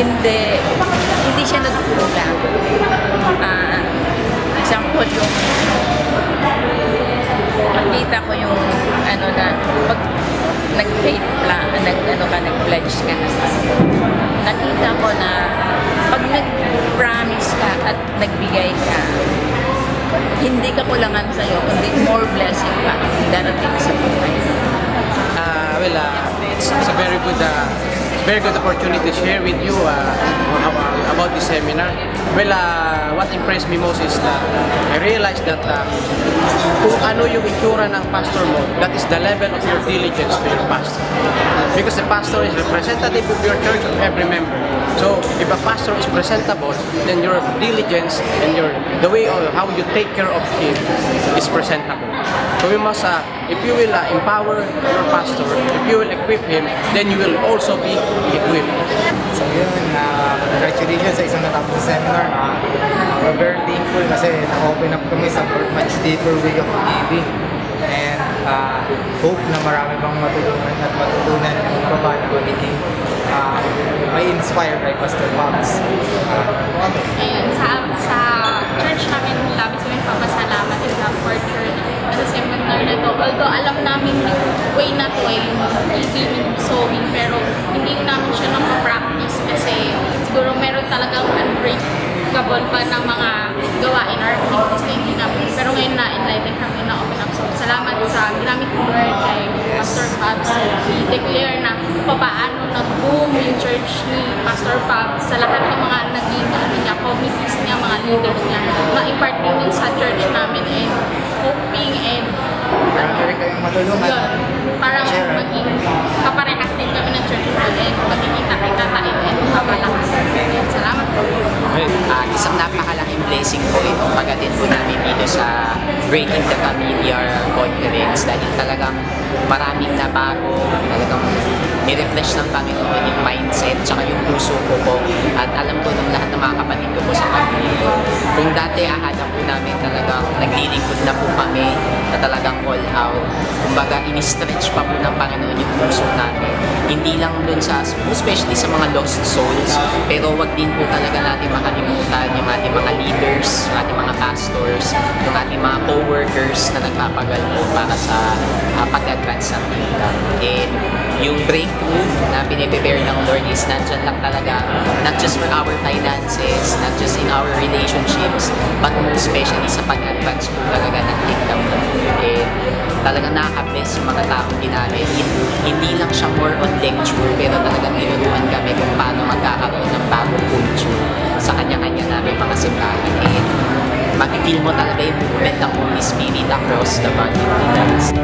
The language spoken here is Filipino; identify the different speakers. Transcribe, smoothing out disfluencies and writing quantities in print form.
Speaker 1: hindi siya nagkulang. Example, yung makita ko yung ano na pag nag-faith nag-pledge ka na, nakita ko na pag nag-promise ka at nagbigay ka, hindi ka kulangan sa'yo, kundi more blessing pa darating sa buhay.
Speaker 2: It's a very good opportunity to share with you about this seminar. What impressed me most is that I realized that kung ano yung itsura ng pastor mo, that is the level of your diligence to your pastor. Because the pastor is representative of your church, of every member. So if a pastor is presentable, then your diligence and the way of how you take care of him is presentable. So we must, if you will empower your pastor, if you will equip him, then you will also be equipped.
Speaker 3: So yun, congratulations sa isang natapos na seminar. We're very thankful kasi na-open up kami sa much deeper way of giving. And hope na marami bang matutunan yung iba ba na magiging may inspire kay Pastor Pops.
Speaker 4: Ayun, sa church namin, labis kami papasalamat sa Fort Church sa seminar na to. Although alam namin yung way na to ay yung giving and sowing, pero hindi namin siya practice kasi siguro meron talagang unbreakable pa ng mga gawain or activities na hindi namin. Pero ngayon na-enlighten kami na open up. So salamat sa ginamit ng word kay Pastor Pops. I-declare na paano nag-boom yung church ni Pastor Pops sa lahat ng mga naging committees niya, mga leaders niya, ma-impart din sa church namin and hoping and
Speaker 3: Marami kayong matulungan.
Speaker 4: yun, parang maging kaparehas din kami ng church and magkikita-kita and mapalakas. Salamat po.
Speaker 5: Isang napakalaking blessing po ito pagdating po namin dito sa Breaking the Familiar Conference dahil talagang maraming nabago, talagang ni-refresh ng Panginoon yung mindset tsaka yung puso ko po at alam ko ng lahat ng mga kapatid ko po sa pamilya. Kung dati akala po namin talagang naglilingkod na po kami na talagang all out, kumbaga ini-stretch pa po ng Panginoon yung puso namin. Hindi lang dun sa, especially sa mga lost souls, pero wag din po talaga natin makalimutan yung ating mga leaders, yung ating mga pastors, yung ating mga co-workers na nagpapagal po para sa pag-advance ng kingdom. And yung breakthrough na piniprepare ng Lord is nandyan lang talaga, not just for our finances, not just in our relationships, but most especially sa pag-advance po talaga ng kingdom. And talagang nakaka-bless yung mga taong ginamit. Hindi lang siya more on lecture, pero talagang tinuruan kami kung paano magkakaroon ng bagong culture sa kanya-kanya namin mga simbahan. And makikil mo talaga yung movement ng Holy Spirit across the body of Christ.